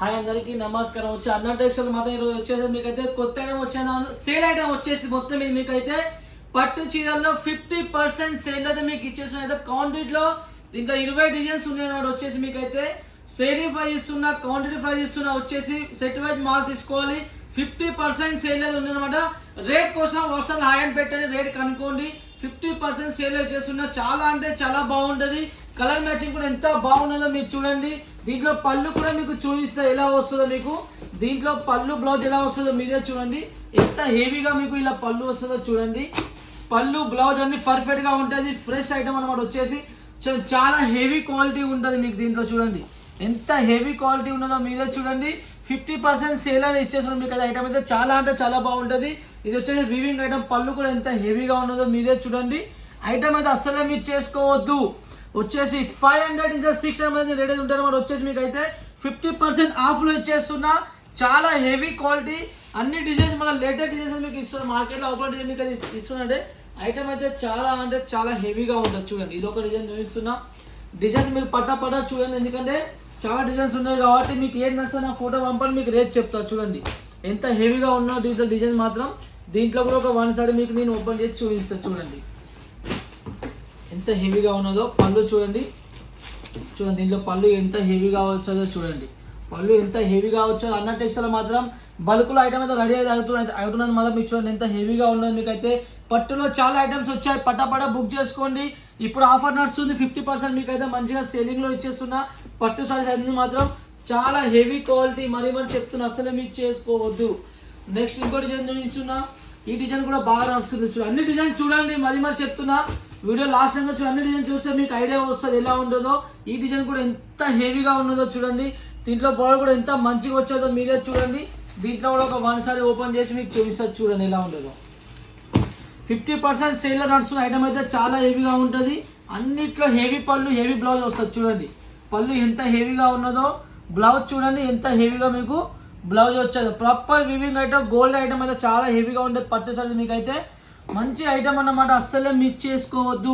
Hi అందరికీ నమస్కారం. వచ్చి అన్న టెక్స్టైల్ మాత్రం ఈరోజు వచ్చేసి మీకైతే కొత్త ఐటమ్ వచ్చేది. సేల్ ఐటమ్ వచ్చేసి మొత్తం ఇది మీకైతే పట్టు చీరల్లో 50% సేల్ అయితే మీకు ఇచ్చేసిన అయితే క్వాంటిటీలో ఇంకా 20 డిజైన్స్ ఉన్నాయి. వచ్చేసి మీకైతే సేలింగ్ ప్రైస్ ఇస్తున్నా, క్వాంటిటీ ప్రైస్ ఇస్తున్నా. వచ్చేసి సెట్ వైజ్ మాల్ తీసుకోవాలి. 50% సేల్ అయితే ఉందన్నమాట. రేట్ కోసం వర్షాలు హాయ్ అని పెట్టండి, రేట్ కనుక్కోండి. 50% సేల్ చేస్తున్నా. చాలా అంటే చాలా బాగుంటుంది. కలర్ మ్యాచింగ్ కూడా ఎంత బాగున్నదో మీరు చూడండి. దీంట్లో పళ్ళు కూడా మీకు చూపిస్తా ఎలా వస్తుందో. మీకు దీంట్లో పళ్ళు బ్లౌజ్ ఎలా వస్తుందో మీరే చూడండి. ఎంత హెవీగా మీకు ఇలా పళ్ళు వస్తుందో చూడండి. పళ్ళు బ్లౌజ్ అన్ని పర్ఫెక్ట్గా ఉంటుంది. ఫ్రెష్ ఐటమ్ అనమాట. వచ్చేసి చాలా హెవీ క్వాలిటీ ఉంటుంది మీకు దీంట్లో. చూడండి ఎంత హెవీ క్వాలిటీ ఉన్నదో మీరే చూడండి. 50% సేల్ అని ఇచ్చేసాను మీకు. అది ఐటమ్ అయితే చాలా అంటే చాలా బాగుంటుంది. ఇది వచ్చేసి వివింగ్ ఐటమ్. పళ్ళు కూడా ఎంత హెవీగా ఉన్నదో మీరే చూడండి. ఐటమ్ అయితే అస్సలే మీరు చేసుకోవద్దు. వచ్చేసి 500 నుంచి 600 రేట్ అయితే ఉంటారు. మరి వచ్చేసి మీకు అయితే 50% ఆఫ్లో ఇచ్చేస్తున్నా. చాలా హెవీ క్వాలిటీ అన్ని డిజైన్స్ మన లేటెస్ట్ డిజైన్స్ మీకు ఇస్తున్నా. మార్కెట్లో ఓపెన్ డిజైన్ మీకు అది ఇస్తున్నా. ఐటమ్ అయితే చాలా అంటే చాలా హెవీగా ఉంటుంది. చూడండి ఇది ఒక డిజైన్ చూపిస్తున్నా. డిజైన్స్ మీరు పట్టా చూడండి. ఎందుకంటే చాలా డిజైన్స్ ఉన్నాయి కాబట్టి మీకు ఏం నచ్చా నా ఫోటో పంపండి, మీకు రేట్ చెప్తా. చూడండి ఎంత హెవీగా ఉన్నా దీంట్లో డిజైన్ మాత్రం. దీంట్లో కూడా ఒక 1 సైడ్ మీకు నేను ఓపెన్ చేసి చూపిస్తాను. చూడండి ఎంత హెవీగా ఉన్నదో. పళ్ళు చూడండి. దీంట్లో పళ్ళు ఎంత హెవీగా వచ్చేదో చూడండి. పళ్ళు ఎంత హెవీగా వచ్చేదో. అన్న టెక్స్టైల్ మాత్రం బల్క్లో ఐటమ్ అయితే రెడీ అయితే అవుతున్నది మాత్రం. మీకు చూడండి ఎంత హెవీగా ఉన్నది. మీకు అయితే పట్టులో చాలా ఐటమ్స్ వచ్చాయి. పట్టా బుక్ చేసుకోండి. ఇప్పుడు ఆఫర్ నడుస్తుంది. 50% మీకు అయితే మంచిగా సేలింగ్లో ఇచ్చేస్తున్నా. పట్టు సారీస్ అన్ని మాత్రం చాలా హెవీ క్వాలిటీ. మరి చెప్తున్నా, అసలు మీరు చేసుకోవద్దు. నెక్స్ట్ ఇంకో డిజైన్ చూపిస్తున్నా. ఈ డిజైన్ కూడా బాగా నడుస్తుంది. అన్ని డిజైన్ చూడండి. మరి చెప్తున్నా, వీడియో లాస్ట్ టైంలో చూడండి. అన్ని డిజైన్ చూస్తే మీకు ఐడియా వస్తుంది ఎలా ఉంటుందో. ఈ డిజైన్ కూడా ఎంత హెవీగా ఉన్నదో చూడండి. దీంట్లో బోర్డర్ కూడా ఎంత మంచిగా వచ్చేదో మీరే చూడండి. దీంట్లో కూడా ఒక 1 సారీ ఓపెన్ చేసి మీకు చూపిస్తుంది. చూడండి ఎలా ఉంటుందో. 50% సేల్లో నడుస్తున్న ఐటమ్ అయితే చాలా హెవీగా ఉంటుంది. అన్నిట్లో హెవీ పళ్ళు, హెవీ బ్లౌజ్ వస్తుంది. చూడండి పళ్ళు ఎంత హెవీగా ఉన్నదో. బ్లౌజ్ చూడండి ఎంత హెవీగా మీకు బ్లౌజ్ వచ్చేది. Proper weaving item, gold item అయితే చాలా హెవీగా ఉంటుంది. పట్టు సారీ మీకు అయితే మంచి ఐటమ్ అన్నమాట. అస్సలే మిస్ చేసుకోవద్దు.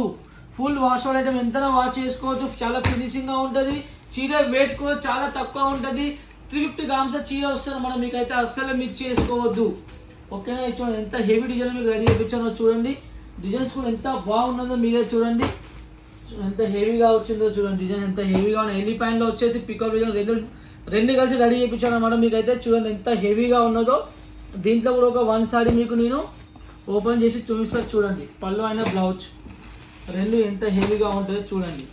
ఫుల్ వాష్ ఐటమ్ ఎంతైనా వాష్ చేసుకోవచ్చు. చాలా ఫినిషింగ్గా ఉంటుంది. చీర వెయిట్ కూడా చాలా తక్కువ ఉంటుంది. 350 గ్రామ్స్ చీర వస్తుంది అన్నమాట. మీకైతే అస్సలే మిస్ చేసుకోవద్దు. ఓకేనా? చూడండి ఎంత హెవీ డిజైన్ మీకు రెడీ చేయించానో చూడండి. డిజైన్స్ కూడా ఎంత బాగున్నదో మీరే చూడండి. ఎంత హెవీగా వచ్చిందో చూడండి. డిజైన్ ఎంత హెవీగా ఉన్నాయి. ఎల్లి ప్యాంట్లో వచ్చేసి పికప్ డిజైన్ రెండు కలిసి రెడీ చేయించాను అన్నమాట. మీకైతే చూడండి ఎంత హెవీగా ఉన్నదో. దీంట్లో కూడా ఒక 1 సారీ మీకు నేను ఓపెన్ చేసి చూపిస్తాను. చూడండి పళ్ళు అయినా బ్లౌజ్ రెండు ఎంత హెవీగా ఉంటుందో చూడండి.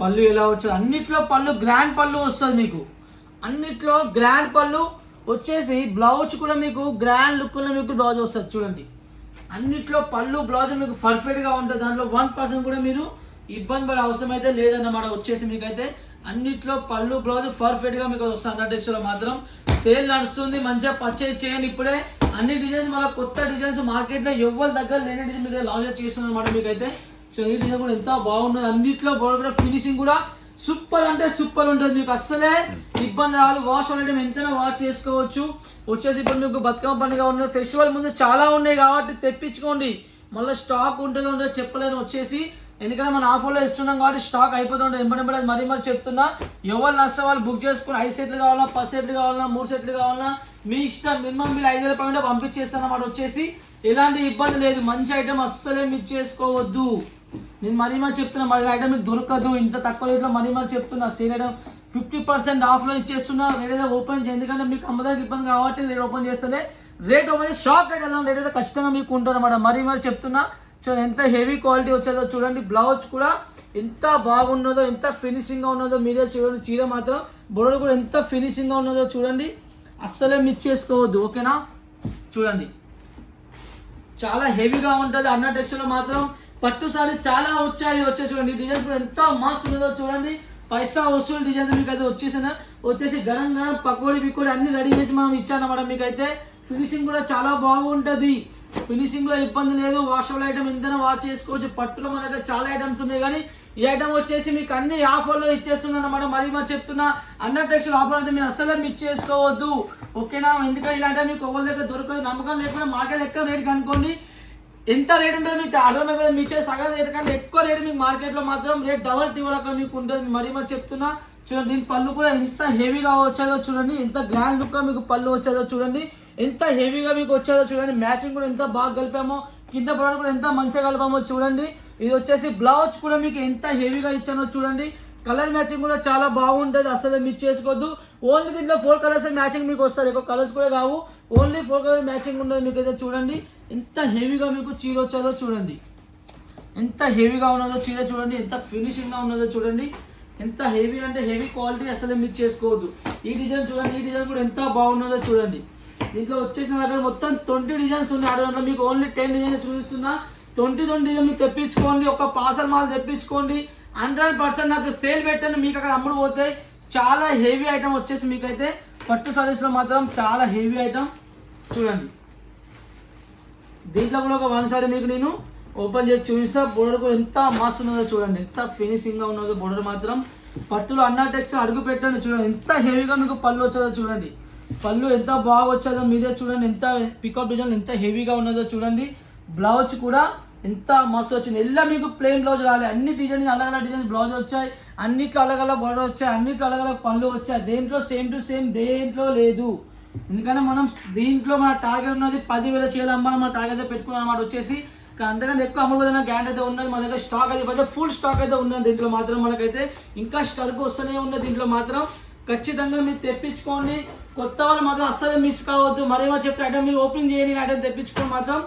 పళ్ళు ఎలా వచ్చాయి. అన్నిట్లో పళ్ళు గ్రాండ్ పళ్ళు వస్తుంది మీకు. అన్నిట్లో గ్రాండ్ పళ్ళు వచ్చేసి బ్లౌజ్ కూడా మీకు గ్రాండ్ లుక్లో మీకు బ్లౌజ్ వస్తుంది. చూడండి అన్నిట్లో పళ్ళు బ్లౌజ్ మీకు పర్ఫెక్ట్గా ఉంటుంది. దాంట్లో 1% కూడా మీరు ఇబ్బంది పడే అవసరం అయితే లేదన్నమాట. వచ్చేసి మీకైతే అన్నిట్లో పళ్ళు బ్లౌజ్ పర్ఫెక్ట్గా మీకు వస్తుంది. అన్న టెక్స్టైల్ మాత్రం సేల్ నడుస్తుంది. మంచిగా పర్చేజ్ చేయండి. ఇప్పుడే అన్ని డిజైన్స్ మళ్ళీ కొత్త డిజైన్స్ మార్కెట్లో ఎవరి దగ్గర లేని డిజైన్ మీకు లాంచ్ చేస్తుంది అనమాట. మీకైతే సో ఈ డిజైన్ కూడా ఎంత బాగున్నది. అన్నిట్లో కూడా ఫినిషింగ్ కూడా సూపర్ అంటే సూపర్ ఉంటుంది. మీకు అస్సలే ఇబ్బంది రాదు. వాష్ ఐటమ్ ఎంతైనా వాష్ చేసుకోవచ్చు. వచ్చేసి ఇప్పుడు మీకు బతుకమ్మ పండుగ ఉన్నది. ఫెస్టివల్ ముందు చాలా ఉన్నాయి కాబట్టి తెప్పించుకోండి. మళ్ళీ స్టాక్ ఉంటుందో ఉండదో చెప్పలేను. వచ్చేసి ఎందుకంటే మనం ఆఫర్లో ఇస్తున్నాం కాబట్టి స్టాక్ అయిపోతుంటుంది. ఎంబడి మరి చెప్తున్నా. ఎవరు నచ్చే వాళ్ళు బుక్ చేసుకుని 5 సెట్లు కావాలా, 10 సెట్లు కావాలా, 3 సెట్లు కావాలా మీ ఇష్టం. మినిమం మీరు 5,000 రూపాయలు పంపించేస్తాను అన్నమాట. వచ్చేసి ఎలాంటి ఇబ్బంది లేదు. మంచి ఐటమ్ అస్సలే మిస్ చేసుకోవద్దు. నేను మరీ చెప్తున్నా. మరి ఐటమ్ మీకు దొరకదు ఇంత తక్కువ రేట్లో. మరీ చెప్తున్నా. సేల్ ఐటమ్ 50% ఆఫ్లో ఇచ్చేస్తున్నా. రేట్ అయితే ఓపెన్ చేయండి. ఎందుకంటే మీకు అమ్మదానికి ఇబ్బంది కాబట్టి రేట్ ఓపెన్ చేస్తలే. రేట్ ఓపెన్ చేసి షాక్ అయితే వెళ్దాం. రేట్ అయితే ఖచ్చితంగా మీకు ఉంటుంది అన్నమాట. మరీ చెప్తున్నా. చూడండి ఎంత హెవీ క్వాలిటీ వచ్చేదో చూడండి. బ్లౌజ్ కూడా ఎంత బాగున్నదో, ఎంత ఫినిషింగ్గా ఉన్నదో మీరే చూడండి. చీర మాత్రం బొడలు కూడా ఎంత ఫినిషింగ్గా ఉన్నదో చూడండి. అస్సలే మిస్ చేసుకోవద్దు. ఓకేనా? చూడండి చాలా హెవీగా ఉంటుంది. అన్న టెక్స్టైల్ మాత్రం పట్టు సారీ చాలా వచ్చాయి. చూడండి డిజైన్స్ కూడా ఎంత మస్తు ఉన్నదో చూడండి. పైసా వసూలు డిజైన్స్ మీకు అయితే వచ్చేసి గరం పకోడీ బికోడి అన్ని రెడీ చేసి మనం ఇచ్చానమాట. మీకైతే ఫినిషింగ్ కూడా చాలా బాగుంటుంది. ఫినిషింగ్లో ఇబ్బంది లేదు. వాషబుల్ ఐటమ్ ఎంతైనా వాష్ చేసుకోవచ్చు. పట్టులో మన దగ్గర చాలా ఐటమ్స్ ఉన్నాయి. కానీ ఈ ఐటమ్ వచ్చేసి మీకు అన్ని ఆఫర్లో ఇచ్చేస్తున్నాను అన్నమాట. మరి చెప్తున్నా. అన్న టెక్స్టైల్ ఆఫర్ అయితే మీరు అస్సలే మిస్ చేసుకోవద్దు. ఓకేనా? ఎందుకంటే ఇలాంటి మీకు ఒకరి దగ్గర దొరకదు. నమ్మకం లేకుండా మార్కెట్ ఎక్కువ రేట్ కనుక్కోండి. ఎంత రేట్ ఉంటుంది మీకు అర్థమైపోయింది. మీ సగం రేట్ కంటే ఎక్కువ రేట్ మీకు మార్కెట్లో మాత్రం రేట్ డబల్ టీవల్ అక్కడ మీకు ఉంటుంది. మరి చెప్తున్నా. చూడండి. దీని పళ్ళు కూడా ఎంత హెవీగా వచ్చేదో చూడండి, ఎంత గ్రాండ్ లుక్గా మీకు పళ్ళు వచ్చేదో చూడండి, ఎంత హెవీగా మీకు వచ్చేదో చూడండి. మ్యాచింగ్ కూడా ఎంత బాగా కలిపామో, కింద ప్రోడక్ట్ కూడా ఎంత మంచిగా కలిపామో చూడండి. ఇది వచ్చేసి బ్లౌజ్ కూడా మీకు ఎంత హెవీగా ఇచ్చానో చూడండి. కలర్ మ్యాచింగ్ కూడా చాలా బాగుంటుంది, అసలు మిస్ చేసుకోవద్దు. ఓన్లీ దీంట్లో 4 కలర్స్ మ్యాచింగ్ మీకు వస్తుంది, ఎక్కువ కలర్స్ కూడా కావు, ఓన్లీ 4 కలర్ మ్యాచింగ్ ఉండదు మీకు అయితే. చూడండి ఎంత హెవీగా మీకు చీర వచ్చేదో చూడండి, ఎంత హెవీగా ఉన్నదో చీర చూడండి, ఎంత ఫినిషింగ్గా ఉన్నదో చూడండి. ఎంత హెవీ అంటే హెవీ క్వాలిటీ, అసలు మిస్ చేసుకోవద్దు. ఈ డిజైన్ చూడండి, ఈ డిజైన్ కూడా ఎంత బాగున్నదో చూడండి. దీంట్లో వచ్చేసిన దగ్గర మొత్తం 20 డిజైన్స్ ఉన్నాయి. ఆర్డర్ మీకు ఓన్లీ 10 డిజైన్స్ చూపిస్తున్నా. 20 డిజైన్ మీకు తెప్పించుకోండి, ఒక పార్సల్ మాల్ తెప్పించుకోండి. 100% నాకు సేల్ పెట్టండి, మీకు అక్కడ అమ్ముడు పోతాయి. చాలా హెవీ ఐటమ్ వచ్చేసి మీకైతే పట్టు సారీస్లో మాత్రం చాలా హెవీ ఐటమ్ చూడండి. దీంట్లో కూడా ఒక 1 సారీ మీకు నేను ఓపెన్ చేసి చూపిస్తా. బోర్డర్ కూడా ఎంత మస్తు ఉన్నదో చూడండి, ఎంత ఫినిషింగ్గా ఉన్నదో బోర్డర్ మాత్రం. పట్టులో అన్నా టెక్స్ అడుగు పెట్టండి చూడండి, ఎంత హెవీగా మీకు పళ్ళు వచ్చేదో చూడండి. పళ్ళు ఎంత బాగా వచ్చేదో మీరే చూడండి, ఎంత పికప్ డిజైన్ ఎంత హెవీగా ఉన్నదో చూడండి. బ్లౌజ్ కూడా ఎంత మస్తు వచ్చింది. ఎలా మీకు ప్లెయిన్ బ్లౌజ్ రాలి, అన్ని డిజైన్ అలగ్ డిజైన్ బ్లౌజ్ వచ్చాయి, అన్నిట్లో అలగ్ బోర్డర్ వచ్చాయి, అన్నిట్లో అలగ్ పళ్ళు వచ్చాయి. దేంట్లో సేమ్ టు సేమ్ దేంట్లో లేదు. ఎందుకంటే మనం దీంట్లో మన టార్గెట్ ఉన్నది 10,000 చీరలు అమ్మాలి, మన టార్గెట్ అయితే పెట్టుకున్నాం అన్నమాట వచ్చేసి. అంతకంటే ఎక్కువ అమ్ముడుపోతున్న గ్యారెంటీ అయితే ఉన్నది మన దగ్గర. స్టాక్ అయితే ఫుల్ స్టాక్ అయితే ఉన్నది దీంట్లో మాత్రం. మనకైతే ఇంకా స్టాక్ వస్తూనే ఉన్నది దీంట్లో మాత్రం. ఖచ్చితంగా మీరు తెప్పించుకోండి. కొత్త వాళ్ళు మాత్రం అస్సలు మిస్ కావద్దు. మరేమో చెప్తే ఐటమ్ మీరు ఓపెన్ చేయని ఐటమ్ తెప్పించుకోండి మాత్రం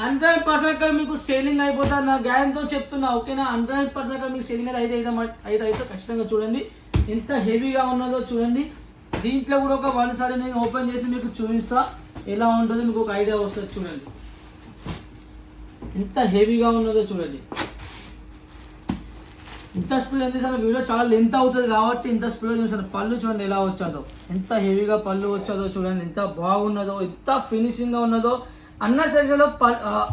100% అక్కడ మీకు సేలింగ్ అయిపోతుంది, నా గ్యారెంటీతో చెప్తున్నా. ఓకేనా, 100% అక్కడ మీకు సేలింగ్ అయితే అయితే ఖచ్చితంగా చూడండి ఎంత హెవీగా ఉన్నదో చూడండి. దీంట్లో కూడా ఒక 1 సారీ నేను ఓపెన్ చేసి మీకు చూపిస్తా, ఎలా ఉంటుందో మీకు ఒక ఐడియా వస్తుంది చూడండి. ఎంత హెవీగా ఉన్నదో చూడండి. ఇంత స్పీడ్ ఎంత చూసాను, వీడియో చాలా లెంత్ అవుతుంది కాబట్టి ఇంత స్పీడ్ చూసాను. పళ్ళు చూడండి ఎలా వచ్చాదో, ఎంత హెవీగా పళ్ళు వచ్చాదో చూడండి, ఎంత బాగున్నదో, ఎంత ఫినిషింగ్గా ఉన్నదో. అన్న సెక్షన్లో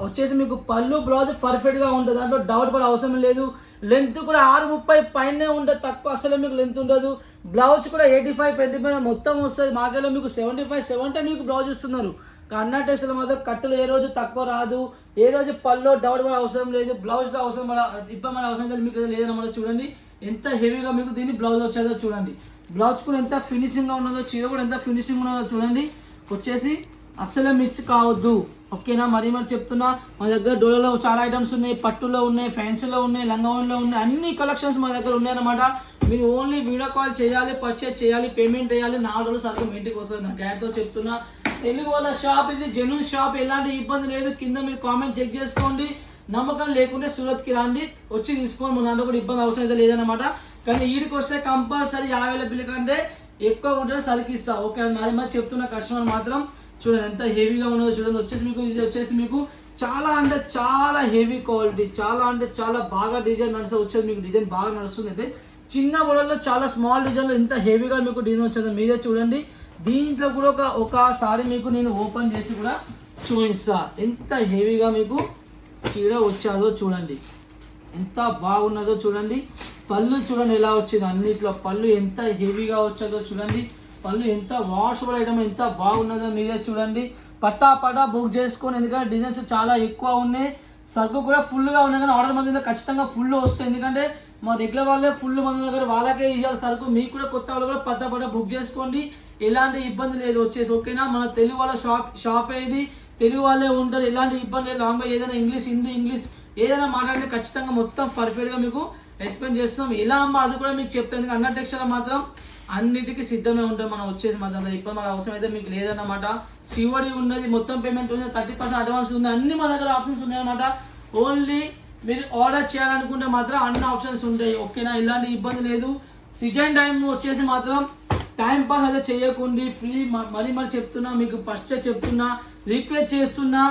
వచ్చేసి మీకు పళ్ళు బ్లౌజ్ పర్ఫెక్ట్గా ఉంటుంది, దాంట్లో డౌట్ పడే అవసరం లేదు. లెంత్ కూడా 6:30 పైనే ఉంటుంది, తక్కువ అసలు మీకు లెంత్ ఉండదు. బ్లౌజ్ కూడా 85 25 మొత్తం వస్తుంది. మార్కెట్లో మీకు 75 70 మీకు బ్లౌజ్ ఇస్తున్నారు. అన్న టెక్స్టైల్ మాత్రం కట్టులు ఏ రోజు తక్కువ రాదు, ఏ రోజు పళ్ళు డౌట్ పడే అవసరం లేదు, బ్లౌజ్లో అవసరం ఇబ్బంది అవసరం లేదు మీకు లేదన్నమాట. చూడండి ఎంత హెవీగా మీకు దీన్ని బ్లౌజ్ వచ్చేదో చూడండి. బ్లౌజ్ కూడా ఎంత ఫినిషింగ్గా ఉన్నదో, చీర కూడా ఎంత ఫినిషింగ్ ఉన్నదో చూడండి. వచ్చేసి అస్సలే మిస్ కావద్దు. ఓకేనా, మరీ చెప్తున్నా, మా దగ్గర డోలలో చాలా ఐటమ్స్ ఉన్నాయి, పట్టులో ఉన్నాయి, ఫ్యాన్సీలో ఉన్నాయి, లంగావోన్లో ఉన్నాయి, అన్ని కలెక్షన్స్ మా దగ్గర ఉన్నాయన్నమాట. మీరు ఓన్లీ వీడియో కాల్ చేయాలి, పర్చేజ్ చేయాలి, పేమెంట్ చేయాలి, 4 రోజులు సరుకు మీ ఇంటికి వస్తుంది. నా గ్యారెంటీతో చెప్తున్నా. తెలుగు వాళ్ళ షాప్ ఇది, జెన్యూన్ షాప్, ఎలాంటి ఇబ్బంది లేదు. కింద మీరు కామెంట్ చెక్ చేసుకోండి. నమ్మకం లేకుంటే సూరత్కి రండి, వచ్చి తీసుకోండి. మన దాంట్లో కూడా ఇబ్బంది అవసరం అయితే లేదన్నమాట. కానీ వీడికి వస్తే కంపల్సరీ 50,000 బిల్లు కంటే ఎక్కువ ఉంటే సరికి ఇస్తా. ఓకే, అది చెప్తున్న కస్టమర్ మాత్రం చూడండి ఎంత హెవీగా ఉన్నదో చూడండి. వచ్చేసి మీకు ఇది వచ్చేసి మీకు చాలా అంటే చాలా హెవీ క్వాలిటీ, చాలా అంటే చాలా బాగా డిజైన్ నడుస్తుంది. వచ్చేది మీకు డిజైన్ బాగా నడుస్తుంది. అయితే చిన్న మోడల్లో చాలా స్మాల్ డిజైన్లో ఎంత హెవీగా మీకు డిజైన్ వచ్చేది మీరే చూడండి. దీంట్లో కూడా ఒకసారి మీకు నేను ఓపెన్ చేసి కూడా చూపిస్తా, ఎంత హెవీగా మీకు చీర వచ్చాదో చూడండి, ఎంత బాగున్నదో చూడండి. పళ్ళు చూడండి ఎలా వచ్చింది, అన్నిట్లో పళ్ళు ఎంత హెవీగా వచ్చాదో చూడండి. పళ్ళు ఎంత వాషబుల్ ఐటమ్, ఎంత బాగున్నదో మీరే చూడండి. పట్టా బుక్ చేసుకోండి, ఎందుకంటే డిజైన్స్ చాలా ఎక్కువ ఉన్నాయి, సరుకు కూడా ఫుల్గా ఉన్నాయి. కానీ ఆర్డర్ మంది ఖచ్చితంగా ఫుల్ వస్తాయి, ఎందుకంటే మా రెగ్యులర్ వాళ్ళే ఫుల్ మంది దగ్గర వాళ్ళకే ఇవ్వాలి సరుకు. మీకు కూడా కొత్త వాళ్ళు కూడా పట్టా బుక్ చేసుకోండి, ఎలాంటి ఇబ్బంది లేదు వచ్చేసి. ఓకేనా, మన తెలుగు వాళ్ళ షాప్ ఏది, తెలుగు వాళ్ళే ఉంటారు, ఎలాంటి ఇబ్బంది లేదు. లాంగ్వేజ్ ఏదైనా ఇంగ్లీష్, హిందీ, ఇంగ్లీష్ ఏదైనా మాట్లాడితే ఖచ్చితంగా మొత్తం పర్ఫెక్ట్గా మీకు ఎక్స్ప్లెయిన్ చేస్తాం. ఎలా అమ్మా అది కూడా మీకు చెప్తాం. ఎందుకంటే అన్న టెక్స్టైల్ మాత్రం అన్నిటికీ సిద్ధమే ఉంటాం మనం వచ్చేసి. మాత్రం ఇప్పుడు మన అవసరం అయితే మీకు లేదన్నమాట. సిఓడి ఉన్నది, మొత్తం పేమెంట్ ఉన్నది, 30% అడ్వాన్స్ ఉంది, అన్ని మా దగ్గర ఆప్షన్స్ ఉన్నాయన్నమాట. ఓన్లీ మీరు ఆర్డర్ చేయాలనుకుంటే మాత్రం అన్ని ఆప్షన్స్ ఉంటాయి. ఓకేనా, ఇలాంటి ఇబ్బంది లేదు. సీజన్ టైం వచ్చేసి మాత్రం టైం పాస్ అయితే చేయకండి, ఫ్రీ మరీ చెప్తున్నా, మీకు ఫస్ట్ చెప్తున్నా, రిక్వెస్ట్ చేస్తున్నా,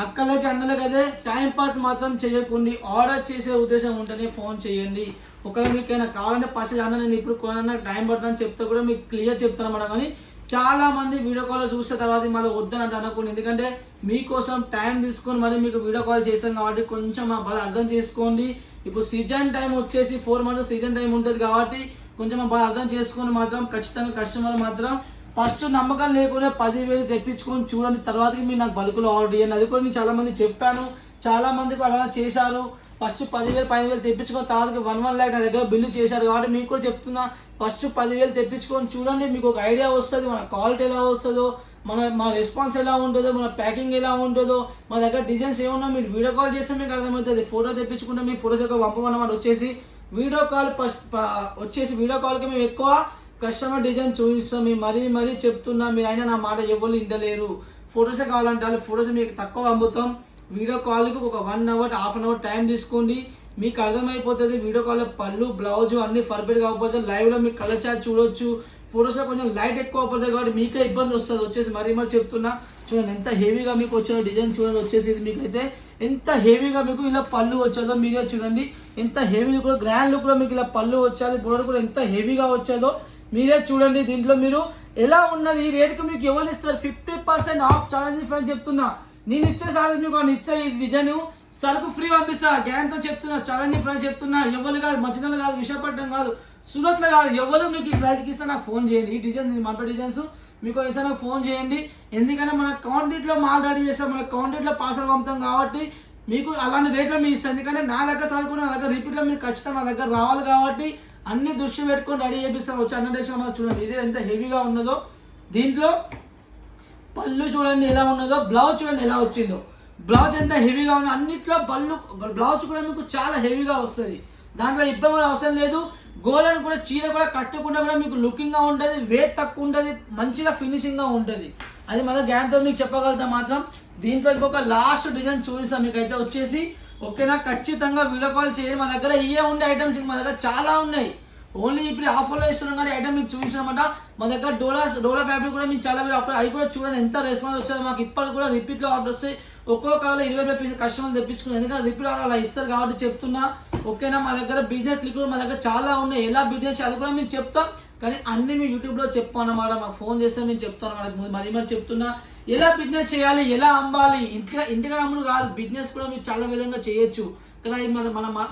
అక్కలకి అన్నలకి అయితే టైం పాస్ మాత్రం చేయకండి. ఆర్డర్ చేసే ఉద్దేశం ఉంటేనే ఫోన్ చేయండి. ఒకవేళ మీకు ఏమైనా కావాలంటే ఫస్ట్ అన్న నేను ఇప్పుడు కొనన్నా టైం పడుతుందని చెప్తే కూడా మీకు క్లియర్ చెప్తాను అన్నమాట. కానీ చాలా మంది వీడియో కాల్ చూస్తే తర్వాత మళ్ళీ వద్దని అనుకోండి, ఎందుకంటే మీకోసం టైం తీసుకొని మరి మీకు వీడియో కాల్ చేశాం కాబట్టి కొంచెం బాగా అర్థం చేసుకోండి. ఇప్పుడు సీజన్ టైం వచ్చేసి 4 months సీజన్ టైం ఉంటుంది కాబట్టి కొంచెం బాగా అర్థం చేసుకొని మాత్రం ఖచ్చితంగా కస్టమర్ మాత్రం ఫస్ట్ నమ్మకం లేకుండా 10,000 తెప్పించుకొని చూడండి, తర్వాతకి మీరు నాకు బల్క్లో ఆర్డర్ చేయండి. అది కూడా నేను చాలామంది చెప్పాను, చాలామందికి అలా చేశారు. ఫస్ట్ 10,000 15,000 తెప్పించుకొని తర్వాత 1 lakh నా దగ్గర బిల్లు చేశారు కాబట్టి మీకు కూడా చెప్తున్నా, ఫస్ట్ 10,000 తెప్పించుకొని చూడండి, మీకు ఒక ఐడియా వస్తుంది మన క్వాలిటీ ఎలా వస్తుందో, మన రెస్పాన్స్ ఎలా ఉంటుందో, మన ప్యాకింగ్ ఎలా ఉంటుందో, మన దగ్గర డిజైన్స్ ఏమన్నా మీరు వీడియో కాల్ చేస్తే మీకు అర్థమవుతుంది. ఫోటో తెప్పించుకుంటే మీ ఫోటోస్ యొక్క పంపమన్నమాట వచ్చేసి వీడియో కాల్ వచ్చేసి వీడియో కాల్కి మేము ఎక్కువ కస్టమర్ డిజైన్ చూపిస్తాం. మేము మరీ చెప్తున్నా, మీరు అయినా నా మాట ఎవరు ఇంటలేరు. ఫొటోసే కావాలంటే వాళ్ళు ఫొటోస్ మీకు తక్కువ పంపుతాం. వీడియో కాల్కి ఒక 1 hour half an hour time తీసుకోండి, మీకు అర్థమైపోతుంది. వీడియో కాల్లో పళ్ళు బ్లౌజ్ అన్ని పర్ఫెక్ట్ కాకపోతే లైవ్లో మీకు కలర్ చార్ట్ చూడొచ్చు. ఫొటోస్లో కొంచెం లైట్ ఎక్కువ పడుతుంది కాబట్టి మీకే ఇబ్బంది వస్తుంది. వచ్చేసి మరీ చెప్తున్నా, చూడండి ఎంత హెవీగా మీకు వచ్చిన డిజైన్ చూడండి. వచ్చేసి ఇది మీకు అయితే ఎంత హెవీగా మీకు ఇలా పళ్ళు వచ్చేదో మీరే చూడండి. ఎంత హెవీ కూడా గ్రాండ్ లుక్లో మీకు ఇలా పళ్ళు వచ్చాది, బోర్డర్ కూడా ఎంత హెవీగా వచ్చేదో మీరే చూడండి. దీంట్లో మీరు ఎలా ఉన్నది ఈ రేట్కి మీకు ఎవరు ఇస్తారు? 50% ఆఫ్ ఛాలెంజ్ ఫ్రెండ్స్ చెప్తున్నా. నేను ఇచ్చే సాలరీ మీకు ఇచ్చే ఈ డిజైన్ సరుకు ఫ్రీ పంపిస్తా గ్యారంటీతో చెప్తున్నా. ఛాలెంజ్ ఫ్రెండ్స్ చెప్తున్నా. ఎవరు కాదు, మంచినీళ్ళు కాదు, విశాఖపట్నం కాదు, సూరత్లో కాదు, ఎవరు మీకు ఈ ప్రైజ్కి ఇస్తే నాకు ఫోన్ చేయండి. ఈ డిజైన్ మన డిజైన్స్ మీకు ఇస్తే నాకు ఫోన్ చేయండి. ఎందుకంటే మన క్వాంటిటీలో మాల్ రెడీ చేస్తాం, మన క్వాంటిటీలో పార్సల్ పంపుతాం కాబట్టి మీకు అలాంటి రేట్లో మీరు ఇస్తాం. ఎందుకంటే నా దగ్గర సరుకు నా దగ్గర రిపీట్లో మీరు ఖచ్చితంగా నా దగ్గర రావాలి కాబట్టి అన్ని దృష్టి పెట్టుకొని రెడీ చేపిస్తాం. వచ్చి అన్న డెక్షన్ చూడండి ఇది ఎంత హెవీగా ఉన్నదో. దీంట్లో పళ్ళు చూడండి ఎలా ఉన్నదో, బ్లౌజ్ చూడండి ఎలా వచ్చిందో. బ్లౌజ్ ఎంత హెవీగా ఉన్నదో, అన్నిట్లో బ్లౌజ్ కూడా మీకు చాలా హెవీగా వస్తుంది. దాంట్లో ఇబ్బంది అవసరం లేదు. గోల్డెన్ కూడా చీర కూడా కట్టకుండా కూడా మీకు లుకింగ్గా ఉంటుంది, వెయిట్ తక్కువ ఉంటుంది, మంచిగా ఫినిషింగ్గా ఉంటుంది. అది మన గ్యారంటీతో మీకు చెప్పగలుగుతాం మాత్రం. దీంట్లో ఇంకొక లాస్ట్ డిజైన్ చూపిస్తాం మీకు అయితే వచ్చేసి. ఓకేనా, ఖచ్చితంగా వీడియో కాల్ చేయండి. మా దగ్గర ఇవే ఉండే ఐటమ్స్ మా దగ్గర చాలా ఉన్నాయి. ఓన్లీ ఇప్పుడు ఆఫర్లో ఇస్తున్నాం కానీ ఐటమ్ మీకు చూపించినామంట. మా దగ్గర డోలా ఫ్యాబ్రిక్ కూడా మీకు చాలా అవి కూడా చూడండి ఎంత రెస్పాన్స్ వచ్చేది. మాకు ఇప్పటికి కూడా రిపీట్లో ఆర్డర్ వస్తాయి. ఒక్కో కలర్లో 20 రూపీస్ కస్టమర్ తెప్పించుకున్నాం. ఎందుకంటే రిపీట్ ఆర్డర్ అలా ఇస్తారు కాబట్టి చెప్తున్నా. ఓకేనా, మా దగ్గర బిజినెస్ క్లిక్ కూడా మా దగ్గర చాలా ఉన్నాయి. ఎలా బిజినెస్ అది కూడా మేము చెప్తాం కానీ అన్ని మేము యూట్యూబ్లో చెప్పాం అన్నమాట. మాకు ఫోన్ చేస్తే మేము చెప్తాం అన్నమాట. మరి చెప్తున్నా ఎలా బిజినెస్ చేయాలి, ఎలా అమ్మాలి. ఇంటిగా అమ్ముడు కాదు, బిజినెస్ కూడా మీరు చాలా విధంగా చేయొచ్చు. కానీ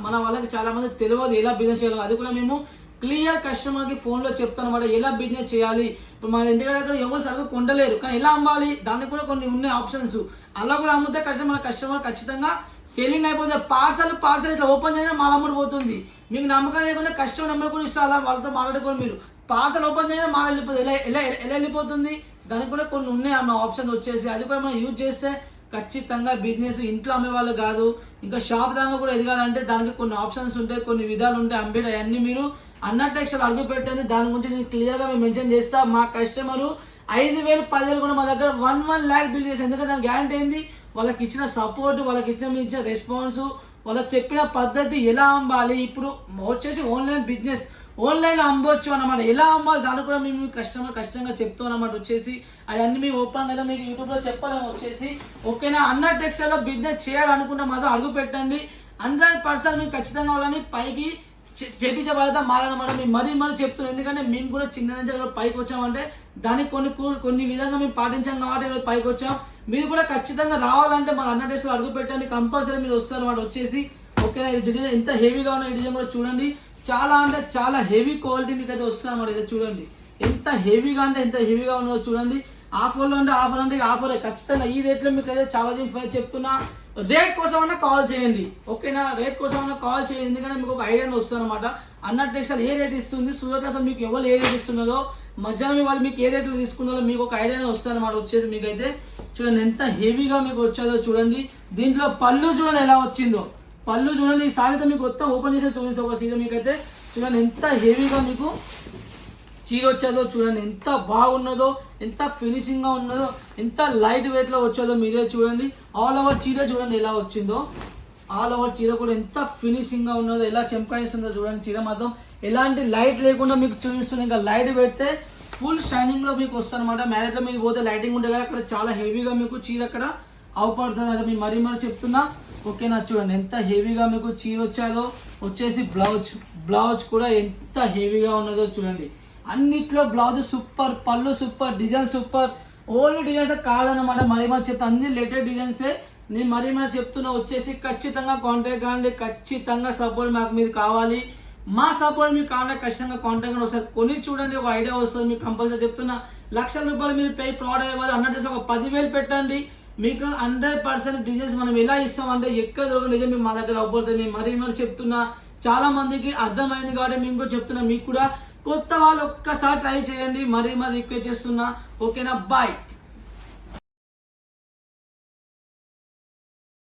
మన వాళ్ళకి చాలా మంది తెలియదు ఎలా బిజినెస్ చేయాలి. అది కూడా మేము క్లియర్ కస్టమర్కి ఫోన్లో చెప్తాను అన్నమాట. ఎలా బిజినెస్ చేయాలి. ఇప్పుడు మన ఇంటి దగ్గర ఎవరు సరిగ్గా కొండలేరు కానీ ఎలా అమ్మాలి దానికి కూడా కొన్ని ఉన్నాయి ఆప్షన్స్. అలా కూడా అమ్మితే కస్టమర్ ఖచ్చితంగా సేలింగ్ అయిపోతుంది. పార్సల్ ఇట్లా ఓపెన్ చేయడం మాల్ అమ్ముడు పోతుంది. మీకు నమ్మకం లేకుండా కస్టమర్ నెంబర్ కూడా ఇస్తా వాళ్ళతో మాట్లాడుకోండి. మీరు పార్సల్ ఓపెన్ చేయడం మాల్ వెళ్ళిపోతుంది. ఎలా వెళ్ళిపోతుంది దానికి కూడా కొన్ని ఉన్నాయి అన్న ఆప్షన్ వచ్చేసి. అది కూడా మనం యూజ్ చేస్తే ఖచ్చితంగా బిజినెస్ ఇంట్లో అమ్మే వాళ్ళు కాదు ఇంకా షాప్ దాకా కూడా ఎదగాలంటే దానికి కొన్ని ఆప్షన్స్ ఉంటాయి, కొన్ని విధాలు ఉంటాయి అమ్మేట. అవన్నీ మీరు అన్న టెక్స్టైల్ అడుగు పెట్టండి. దాని గురించి నేను క్లియర్గా మేము మెన్షన్ చేస్తా. మా కస్టమరు 5,000 10,000 కూడా మా దగ్గర 1 lakh బిల్ చేసి. ఎందుకంటే దాని గ్యారంటీ ఏంది, వాళ్ళకి ఇచ్చిన సపోర్ట్, వాళ్ళకి ఇచ్చిన రెస్పాన్స్, వాళ్ళకి చెప్పిన పద్ధతి ఎలా అమ్మాలి. ఇప్పుడు వచ్చేసి ఆన్లైన్ బిజినెస్ ఆన్లైన్ అమ్మవచ్చు అన్నమాట. ఎలా అమ్మాలి దాన్ని కూడా మేము ఖచ్చితంగా చెప్తాం అన్నమాట. వచ్చేసి అవన్నీ మేము ఓపెన్ కదా మీకు యూట్యూబ్లో చెప్పలేము వచ్చేసి. ఓకేనా, అన్న టెక్స్టైల్లో బిజినెస్ చేయాలనుకుంటే మాత్రం అడుగు పెట్టండి. 100% మీకు ఖచ్చితంగా వాళ్ళని పైకి చేపించే బాధ్యత మాదన్నమాట. మేము మరీ చెప్తున్నాం. ఎందుకంటే మేము కూడా చిన్న నుంచి పైకి వచ్చామంటే దానికి కొన్ని విధంగా మేము పాటించాం కాబట్టి ఈరోజు పైకి వచ్చాం. మీరు కూడా ఖచ్చితంగా రావాలంటే మా అన్న టెక్స్టైల్ అడుగు పెట్టండి, కంపల్సరీ మీరు వస్తారు అన్నమాట వచ్చేసి. ఓకేనా, ఇది ఎంత హెవీగా ఉన్న ఈ డిజైన్ కూడా చూడండి. చాలా అంటే చాలా హెవీ క్వాలిటీ మీకు అయితే వస్తుంది అన్నమాట. ఇది చూడండి ఎంత హెవీగా అంటే ఎంత హెవీగా ఉన్నదో చూడండి. ఆఫర్లో అంటే ఆఫరే. ఖచ్చితంగా ఈ రేట్లో మీకు అయితే చాలా చెప్తున్నా. రేట్ కోసమైనా కాల్ చేయండి. ఓకేనా, రేట్ కోసమైనా కాల్ చేయండి. ఎందుకంటే మీకు ఒక ఐడియా వస్తుంది అనమాట. అన్న టెక్స్టైల్ ఏ రేట్ ఇస్తుంది, సూరత్ అసలు మీకు ఎవరు ఏ రేట్ ఇస్తున్నదో, మధ్యాహ్నం వాళ్ళు మీకు ఏ రేట్లు తీసుకున్నారో మీకు ఒక ఐడియా వస్తుంది అనమాట. వచ్చేసి మీకు అయితే చూడండి ఎంత హెవీగా మీకు వచ్చేదో చూడండి. దీంట్లో పళ్ళు చూడండి ఎలా వచ్చిందో. పళ్ళు చూడండి. ఈ సారీతో మీకు మొత్తం ఓపెన్ చేసి చూపిస్తే ఒక చీర మీకైతే చూడండి ఎంత హెవీగా మీకు చీర వచ్చేదో చూడండి. ఎంత బాగున్నదో, ఎంత ఫినిషింగ్గా ఉన్నదో, ఎంత లైట్ వెయిట్లో వచ్చేదో మీరే చూడండి. ఆల్ ఓవర్ చీర చూడండి ఎలా వచ్చిందో. ఆల్ ఓవర్ చీర కూడా ఎంత ఫినిషింగ్గా ఉన్నదో, ఎలా చెంపాయిస్తుందో చూడండి. చీర మాత్రం ఎలాంటి లైట్ లేకుండా మీకు చూపిస్తుంది. ఇంకా లైట్ పెడితే ఫుల్ షైనింగ్లో మీకు వస్తుంది అనమాట. మ్యారేజ్లో మీకు పోతే లైటింగ్ ఉంటే కదా అక్కడ చాలా హెవీగా మీకు చీర అక్కడ అవపడుతుంది అంటే మీరు మరీ చెప్తున్నా. ఓకేనా, చూడండి ఎంత హెవీగా మీకు చీర వచ్చేదో. వచ్చేసి బ్లౌజ్ కూడా ఎంత హెవీగా ఉన్నదో చూడండి. అన్నిట్లో బ్లౌజ్ సూపర్, పళ్ళు super, design super. Only designs కాదన్నమాట. మరీ చెప్తా అన్ని లేటెస్ట్ డిజైన్సే నేను మరీ చెప్తున్నా. వచ్చేసి ఖచ్చితంగా కాంటాక్ట్ కాండి. ఖచ్చితంగా సపోర్ట్ మాకు మీద కావాలి. మా సపోర్ట్ మీకు కావాలంటే ఖచ్చితంగా కాంటాక్ట్ ఒకసారి కొని చూడండి, ఒక ఐడియా వస్తుంది మీకు. కంపల్సరీ చెప్తున్నా. ₹1,00,000 మీరు పే ప్రోడక్ట్ అవ్వదు. అన్నట్టు ఒక 10,000 పెట్టండి, మీకు 100% డిజైన్స్ మనం ఎలా ఇస్తామంటే ఎక్కడ దొరకని డిజైన్ మీకు మా దగ్గర అవ్వబడుతుంది. మేము మరీ చెప్తున్నా. చాలా మందికి అర్థమైంది కాబట్టి మేము కూడా చెప్తున్నా. మీకు కూడా కొత్త వాళ్ళు ఒక్కసారి ట్రై చేయండి, మరీ రిక్వెస్ట్ చేస్తున్నా. ఓకేనా, బాయ్.